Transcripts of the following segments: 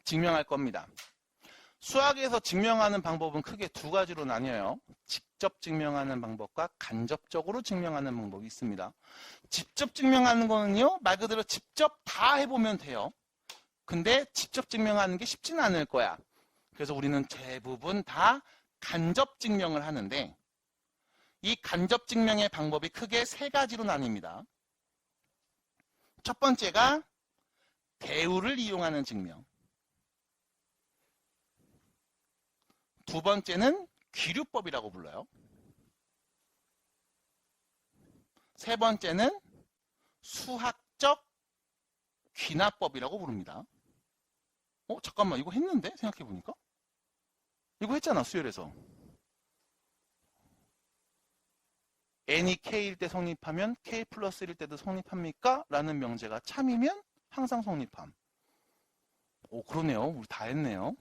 증명할 겁니다. 수학에서 증명하는 방법은 크게 두 가지로 나뉘어요. 직접 증명하는 방법과 간접적으로 증명하는 방법이 있습니다. 직접 증명하는 거는요, 말 그대로 직접 다 해보면 돼요. 근데 직접 증명하는 게 쉽지는 않을 거야. 그래서 우리는 대부분 다 간접 증명을 하는데, 이 간접 증명의 방법이 크게 세 가지로 나뉩니다. 첫 번째가 대우를 이용하는 증명. 두 번째는 귀류법이라고 불러요. 세 번째는 수학적 귀납법이라고 부릅니다. 잠깐만, 이거 했는데? 생각해보니까? 이거 했잖아, 수열에서. n이 k일 때 성립하면 k 플러스 1일 때도 성립합니까? 라는 명제가 참이면 항상 성립함. 그러네요. 우리 다 했네요.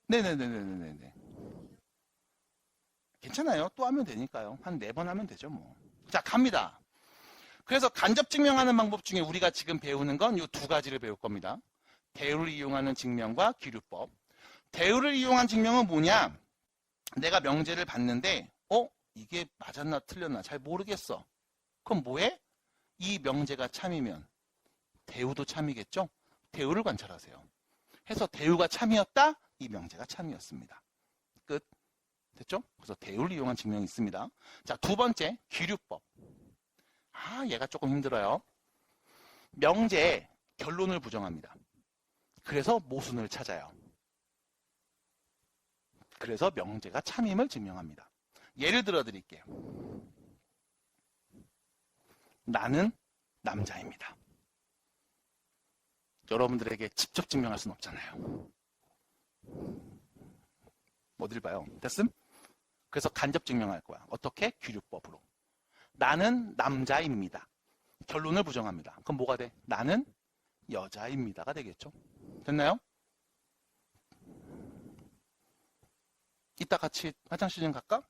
네네네네네네. 괜찮아요. 또 하면 되니까요. 한 4번 하면 되죠, 뭐. 자, 갑니다. 그래서 간접 증명하는 방법 중에 우리가 지금 배우는 건 이 두 가지를 배울 겁니다. 대우를 이용하는 증명과 귀류법. 대우를 이용한 증명은 뭐냐? 내가 명제를 봤는데, 이게 맞았나 틀렸나 잘 모르겠어. 그럼 뭐해? 이 명제가 참이면 대우도 참이겠죠? 대우를 관찰하세요. 해서 대우가 참이었다? 이 명제가 참이었습니다. 끝. 됐죠? 그래서 대우를 이용한 증명이 있습니다. 자, 두 번째, 귀류법. 얘가 조금 힘들어요. 명제의 결론을 부정합니다. 그래서 모순을 찾아요. 그래서 명제가 참임을 증명합니다. 예를 들어 드릴게요. 나는 남자입니다. 여러분들에게 직접 증명할 수는 없잖아요. 어딜 봐요? 됐음? 그래서 간접 증명할 거야. 어떻게? 귀류법으로. 나는 남자입니다. 결론을 부정합니다. 그럼 뭐가 돼? 나는 여자입니다가 되겠죠. 됐나요? 이따 같이 화장실 좀 갈까?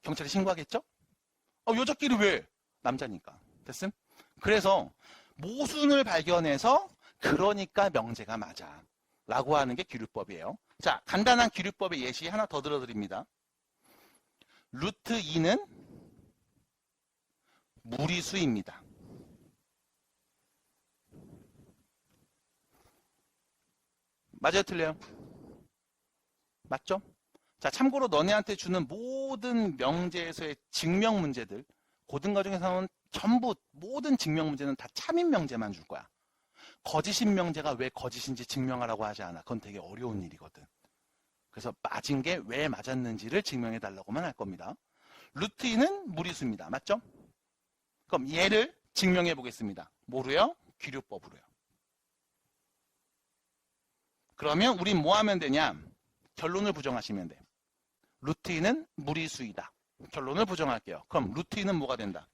경찰에 신고하겠죠? 여자끼리 왜? 남자니까. 됐음? 그래서 모순을 발견해서 그러니까 명제가 맞아. 라고 하는 게 귀류법이에요. 자, 간단한 귀류법의 예시 하나 더 들어드립니다. 루트 2는 무리수입니다. 맞아요? 틀려요? 맞죠? 자, 참고로 너네한테 주는 모든 명제에서의 증명 문제들, 고등과정에서 나온 전부 모든 증명 문제는 다 참인 명제만 줄 거야. 거짓인 명제가 왜 거짓인지 증명하라고 하지 않아. 그건 되게 어려운 일이거든. 그래서 맞은 게 왜 맞았는지를 증명해 달라고만 할 겁니다. 루트 2는 무리수입니다. 맞죠? 그럼 얘를 증명해 보겠습니다. 뭐로요? 귀류법으로요. 그러면 우린 뭐 하면 되냐? 결론을 부정하시면 돼. 루트 2는 무리수이다. 결론을 부정할게요. 그럼 루트 2는 뭐가 된다?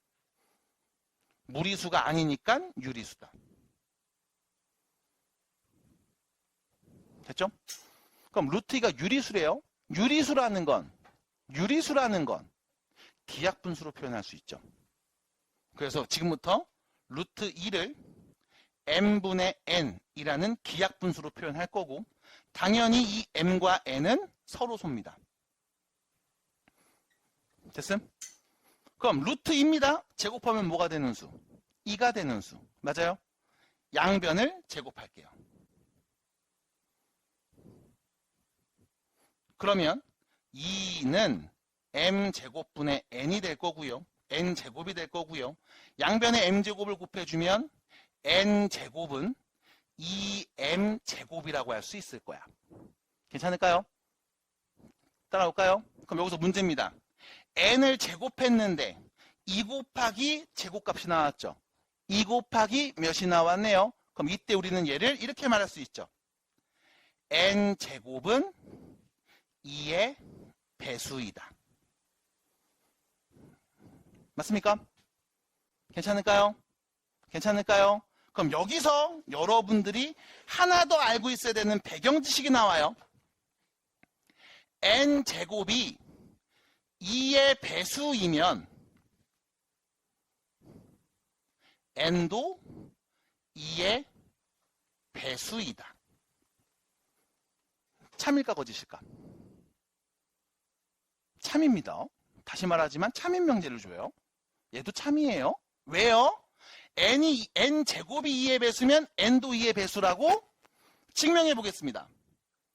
무리수가 아니니까 유리수다. 됐죠? 그럼 루트 2가 유리수래요. 유리수라는 건 기하분수로 표현할 수 있죠. 그래서 지금부터 루트 2를 m분의 n이라는 기하분수로 표현할 거고, 당연히 이 m과 n은 서로 섭니다. 됐음? 그럼 루트 2입니다. 제곱하면 뭐가 되는 수? 2가 되는 수. 맞아요? 양변을 제곱할게요. 그러면 2는 m제곱분의 n이 될 거고요. n제곱이 될 거고요. 양변에 m제곱을 곱해주면 n제곱은 2m제곱이라고 할 수 있을 거야. 괜찮을까요? 따라올까요? 그럼 여기서 문제입니다. n을 제곱했는데 2 곱하기 제곱값이 나왔죠. 2 곱하기 몇이 나왔네요. 그럼 이때 우리는 얘를 이렇게 말할 수 있죠. n제곱은 2의 배수이다. 맞습니까? 괜찮을까요? 괜찮을까요? 그럼 여기서 여러분들이 하나 더 알고 있어야 되는 배경 지식이 나와요. n제곱이 2의 배수이면 n도 2의 배수이다. 참일까 거짓일까? 참입니다. 다시 말하지만 참인 명제를 줘요. 얘도 참이에요. 왜요? n제곱이 2의 배수면 n도 2의 배수라고 증명해 보겠습니다.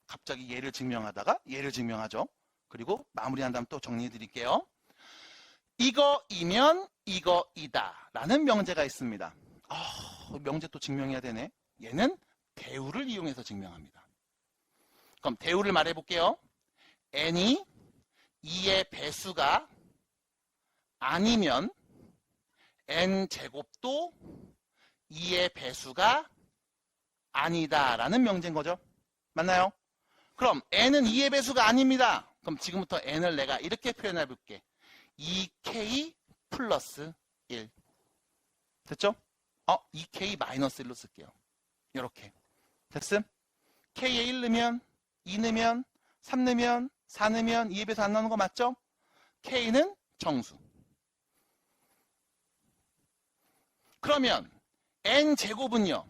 갑자기 얘를 증명하다가 얘를 증명하죠. 그리고 마무리한 다음 또 정리해 드릴게요. 이거이면 이거이다 라는 명제가 있습니다. 명제 또 증명해야 되네. 얘는 대우를 이용해서 증명합니다. 그럼 대우를 말해 볼게요. n이 2의 배수가 아니면 n제곱도 2의 배수가 아니다 라는 명제인 거죠. 맞나요? 그럼 n은 2의 배수가 아닙니다. 그럼 지금부터 n을 내가 이렇게 표현해 볼게. 2k 플러스 1. 됐죠? 2k 마이너스 1로 쓸게요. 이렇게. 됐음? k에 1 넣으면 2 넣으면 3 넣으면 4 넣으면 2의 배수 안 나오는 거 맞죠? k는 정수. 그러면 n제곱은요.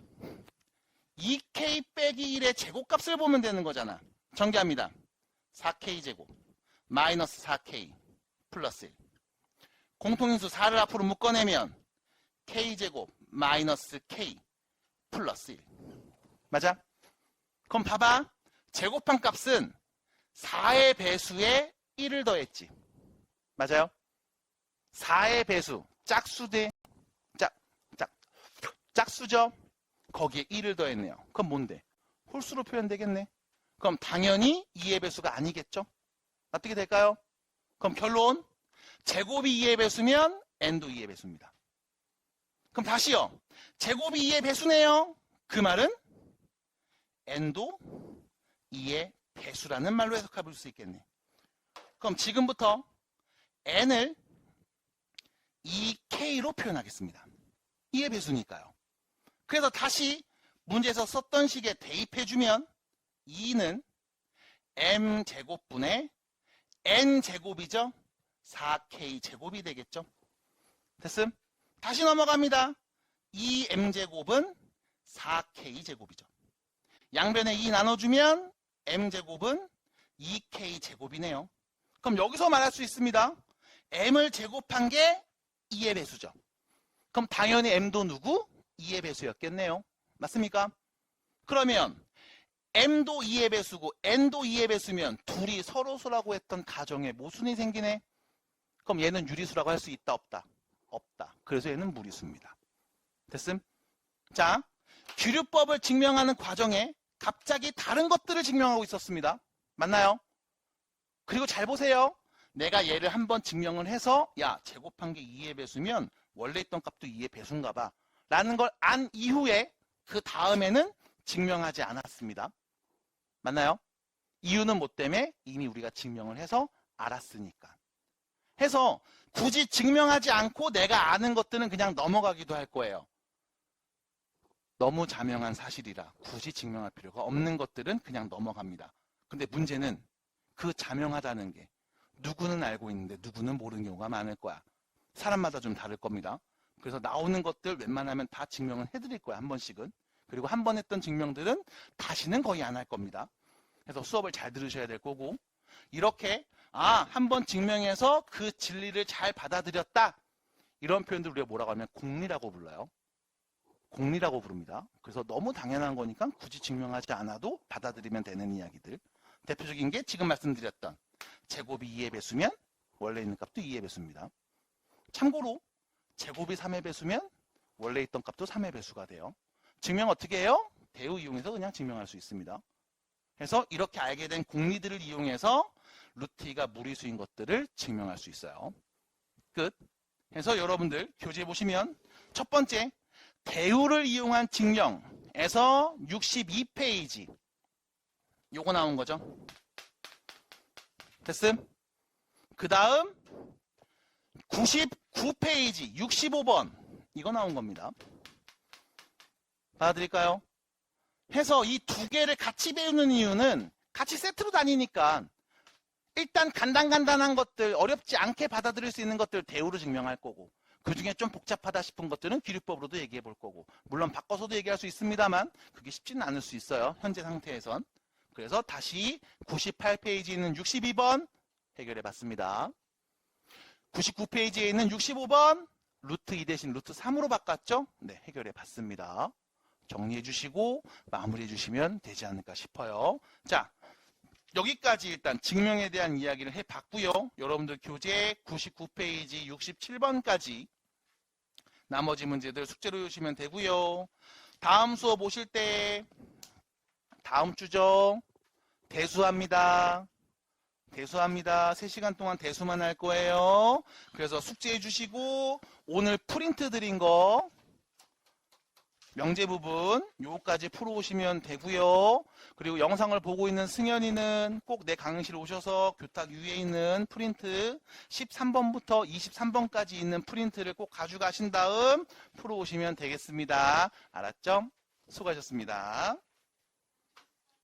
2k 빼기 1의 제곱값을 보면 되는 거잖아. 전개합니다. 4k제곱 마이너스 4k 플러스 1. 공통인수 4를 앞으로 묶어내면 k제곱 마이너스 k 플러스 1. 맞아? 그럼 봐봐. 제곱한 값은 4의 배수에 1을 더했지. 맞아요? 4의 배수 짝수 대 짝수죠? 거기에 1을 더했네요. 그럼 뭔데? 홀수로 표현되겠네. 그럼 당연히 2의 배수가 아니겠죠? 어떻게 될까요? 그럼 결론. 제곱이 2의 배수면 n도 2의 배수입니다. 그럼 다시요. 제곱이 2의 배수네요. 그 말은 n도 2의 배수라는 말로 해석해 볼 수 있겠네. 그럼 지금부터 n을 2k로 표현하겠습니다. 2의 배수니까요. 그래서 다시 문제에서 썼던 식에 대입해주면 2는 m제곱분의 n제곱이죠. 4k제곱이 되겠죠. 됐음? 다시 넘어갑니다. 2m제곱은 4k제곱이죠. 양변에 2 나눠주면 m제곱은 2k제곱이네요. 그럼 여기서 말할 수 있습니다. m을 제곱한 게 2의 배수죠. 그럼 당연히 m도 누구? 2의 배수였겠네요. 맞습니까? 그러면 m도 2의 배수고 n도 2의 배수면 둘이 서로수라고 했던 가정에 모순이 생기네. 그럼 얘는 유리수라고 할 수 있다 없다? 없다. 그래서 얘는 무리수입니다. 됐음? 자, 규류법을 증명하는 과정에 갑자기 다른 것들을 증명하고 있었습니다. 맞나요? 그리고 잘 보세요. 내가 얘를 한번 증명을 해서 야, 제곱한 게 2의 배수면 원래 있던 값도 2의 배수인가 봐 라는 걸 안 이후에 그 다음에는 증명하지 않았습니다. 맞나요? 이유는 뭐 때문에? 이미 우리가 증명을 해서 알았으니까. 해서 굳이 증명하지 않고 내가 아는 것들은 그냥 넘어가기도 할 거예요. 너무 자명한 사실이라 굳이 증명할 필요가 없는 것들은 그냥 넘어갑니다. 근데 문제는 그 자명하다는 게 누구는 알고 있는데 누구는 모르는 경우가 많을 거야. 사람마다 좀 다를 겁니다. 그래서 나오는 것들 웬만하면 다 증명을 해드릴 거야. 한 번씩은. 그리고 한 번 했던 증명들은 다시는 거의 안 할 겁니다. 그래서 수업을 잘 들으셔야 될 거고 이렇게 한 번 증명해서 그 진리를 잘 받아들였다. 이런 표현들 우리가 뭐라고 하면 공리라고 불러요. 공리라고 부릅니다. 그래서 너무 당연한 거니까 굳이 증명하지 않아도 받아들이면 되는 이야기들. 대표적인 게 지금 말씀드렸던 제곱이 2의 배수면 원래 있는 값도 2의 배수입니다. 참고로 제곱이 3의 배수면 원래 있던 값도 3의 배수가 돼요. 증명 어떻게 해요? 대우 이용해서 그냥 증명할 수 있습니다. 그래서 이렇게 알게 된 공리들을 이용해서 루트 2가 무리수인 것들을 증명할 수 있어요. 끝. 그래서 여러분들 교재 보시면 첫 번째 대우를 이용한 증명에서 62페이지 요거 나온 거죠. 됐음? 그 다음 99페이지 65번 이거 나온 겁니다. 받아드릴까요? 해서 이 두 개를 같이 배우는 이유는 같이 세트로 다니니까 일단 간단한 것들 어렵지 않게 받아들일 수 있는 것들 대우로 증명할 거고 그 중에 좀 복잡하다 싶은 것들은 기류법으로도 얘기해 볼 거고, 물론 바꿔서도 얘기할 수 있습니다만 그게 쉽지는 않을 수 있어요. 현재 상태에선. 그래서 다시 98페이지에 있는 62번 해결해 봤습니다. 99페이지에 있는 65번 루트 2 대신 루트 3으로 바꿨죠? 네, 해결해 봤습니다. 정리해 주시고 마무리해 주시면 되지 않을까 싶어요. 자, 여기까지 일단 증명에 대한 이야기를 해봤고요. 여러분들 교재 99페이지 67번까지 나머지 문제들 숙제로 해주시면 되고요. 다음 수업 오실 때 다음 주죠. 대수합니다. 대수합니다. 3시간 동안 대수만 할 거예요. 그래서 숙제해 주시고 오늘 프린트 드린 거 명제 부분 요거까지 풀어오시면 되고요. 그리고 영상을 보고 있는 승현이는 꼭 내 강의실 오셔서 교탁 위에 있는 프린트 13번부터 23번까지 있는 프린트를 꼭 가져가신 다음 풀어오시면 되겠습니다. 알았죠? 수고하셨습니다.